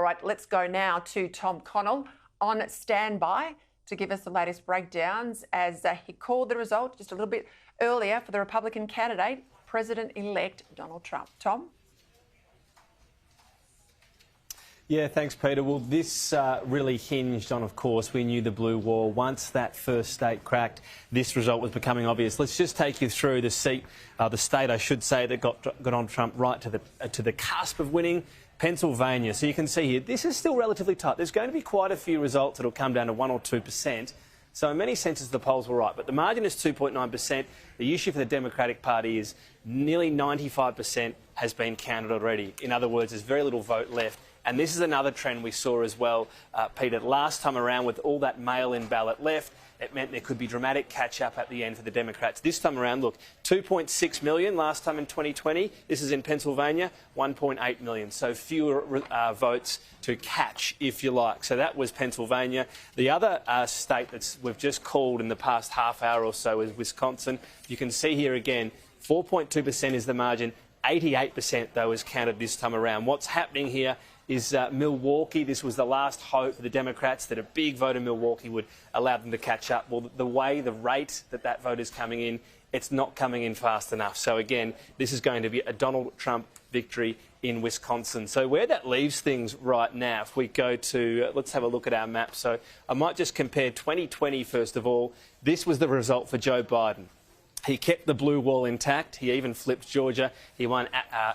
right, let's go now to Tom Connell on standby to give us the latest breakdowns as he called the result just a little bit earlier for the Republican candidate, President-elect Donald Trump. Tom? Yeah, thanks, Peter. Well, this really hinged on, of course, we knew the blue wall. Once that first state cracked, this result was becoming obvious. Let's just take you through the state, I should say, that got on Trump right to the cusp of winning, Pennsylvania. So you can see here, this is still relatively tight. There's going to be quite a few results that will come down to 1 or 2%. So in many senses, the polls were right. But the margin is 2.9%. The issue for the Democratic Party is nearly 95% has been counted already. In other words, there's very little vote left. And this is another trend we saw as well, Peter. Last time around, with all that mail-in ballot left, it meant there could be dramatic catch-up at the end for the Democrats. This time around, look, 2.6 million last time in 2020. This is in Pennsylvania, 1.8 million. So fewer votes to catch, if you like. So that was Pennsylvania. The other state that we've just called in the past half hour or so is Wisconsin. You can see here again, 4.2% is the margin. 88%, though, is counted this time around. What's happening here is Milwaukee. This was the last hope for the Democrats that a big vote in Milwaukee would allow them to catch up. Well, the rate that vote is coming in, it's not coming in fast enough. So again, this is going to be a Donald Trump victory in Wisconsin. So where that leaves things right now, if we go to, let's have a look at our map. So I might just compare 2020 first of all. This was the result for Joe Biden. He kept the blue wall intact. He even flipped Georgia. He won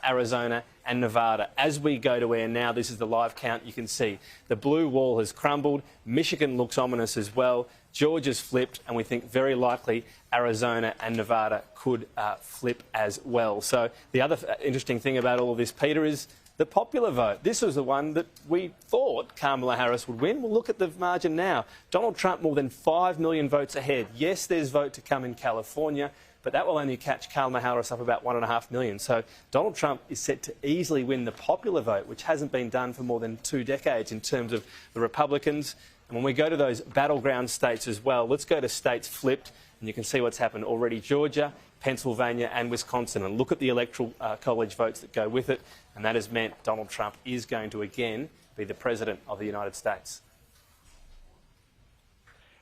Arizona and Nevada. As we go to where now, this is the live count, you can see the blue wall has crumbled. Michigan looks ominous as well. Georgia's flipped, and we think very likely Arizona and Nevada could flip as well. So the other interesting thing about all of this, Peter, is the popular vote. This was the one that we thought Kamala Harris would win. Well, look at the margin now. Donald Trump more than 5 million votes ahead. Yes, there's vote to come in California, but that will only catch Kamala Harris up about 1.5 million. So Donald Trump is set to easily win the popular vote, which hasn't been done for more than 2 decades in terms of the Republicans. And when we go to those battleground states as well, let's go to states flipped, and you can see what's happened already. Georgia, Pennsylvania and Wisconsin. And look at the Electoral College votes that go with it. And that has meant Donald Trump is going to again be the President of the United States.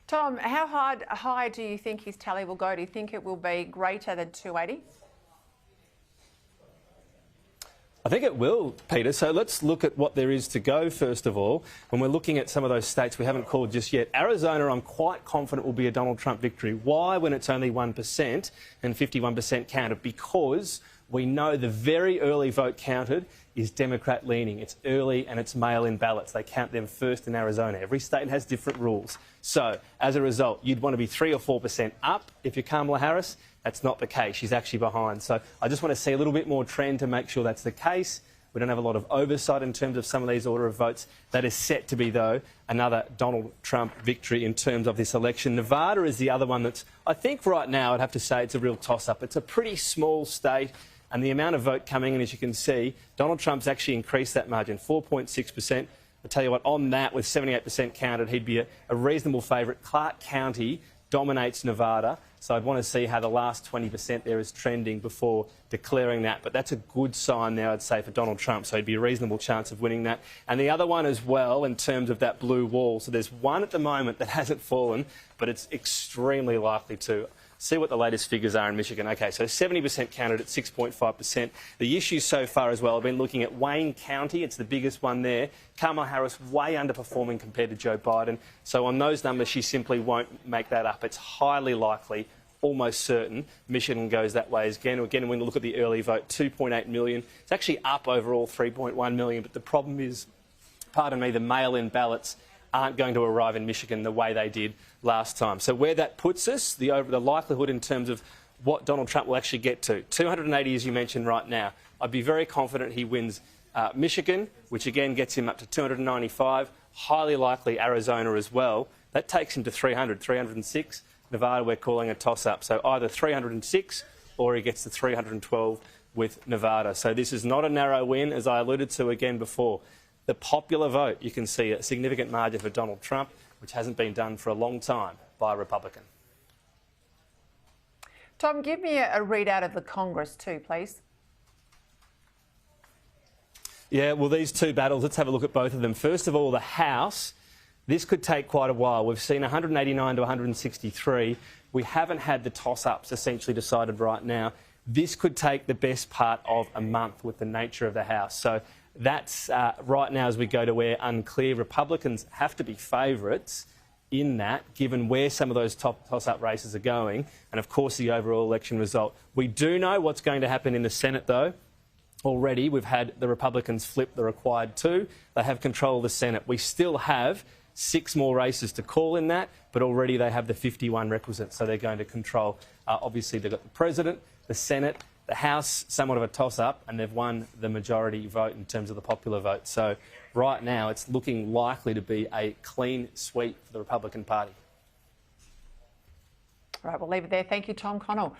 Tom, how high do you think his tally will go? Do you think it will be greater than 280? I think it will, Peter. So let's look at what there is to go, first of all. When we're looking at some of those states we haven't called just yet, Arizona, I'm quite confident will be a Donald Trump victory. Why, when it's only 1% and 51% counted? Because we know the very early vote counted is Democrat leaning. It's early and it's mail-in ballots. They count them first in Arizona. Every state has different rules. So as a result, you'd want to be 3 or 4% up if you're Kamala Harris. That's not the case. She's actually behind. So I just want to see a little bit more trend to make sure that's the case. We don't have a lot of oversight in terms of some of these order of votes. That is set to be, though, another Donald Trump victory in terms of this election. Nevada is the other one that's, I think right now, I'd have to say it's a real toss-up. It's a pretty small state, and the amount of vote coming in, as you can see, Donald Trump's actually increased that margin, 4.6%. I tell you what, on that, with 78% counted, he'd be a reasonable favourite. Clark County dominates Nevada. So I'd want to see how the last 20% there is trending before declaring that. But that's a good sign now, I'd say, for Donald Trump. So it'd be a reasonable chance of winning that. And the other one as well, in terms of that blue wall. So there's one at the moment that hasn't fallen, but it's extremely likely to. See what the latest figures are in Michigan. OK, so 70% counted at 6.5%. The issue so far as well, I've been looking at Wayne County. It's the biggest one there. Kamala Harris way underperforming compared to Joe Biden. So on those numbers, she simply won't make that up. It's highly likely, almost certain, Michigan goes that way again. Again, when we look at the early vote, 2.8 million. It's actually up overall 3.1 million. But the problem is, pardon me, the mail-in ballots aren't going to arrive in Michigan the way they did last time. So where that puts us, the likelihood in terms of what Donald Trump will actually get to, 280 as you mentioned right now. I'd be very confident he wins Michigan, which again gets him up to 295, highly likely Arizona as well. That takes him to 300, 306. Nevada we're calling a toss-up. So either 306 or he gets to 312 with Nevada. So this is not a narrow win, as I alluded to again before. The popular vote, you can see a significant margin for Donald Trump, which hasn't been done for a long time by a Republican. Tom, give me a readout of the Congress too, please. Yeah, well, these two battles, let's have a look at both of them. First of all, the House. This could take quite a while. We've seen 189 to 163. We haven't had the toss-ups essentially decided right now. This could take the best part of a month with the nature of the House. So that's right now as we go to where unclear. Republicans have to be favourites in that, given where some of those toss-up races are going, and of course the overall election result. We do know what's going to happen in the Senate, though. Already we've had the Republicans flip the required 2. They have control of the Senate. We still have 6 more races to call in that, but already they have the 51 requisite, so they're going to control. Obviously, they've got the President, the Senate, the House, somewhat of a toss-up, and they've won the majority vote in terms of the popular vote. So right now, it's looking likely to be a clean sweep for the Republican Party. All right, we'll leave it there. Thank you, Tom Connell.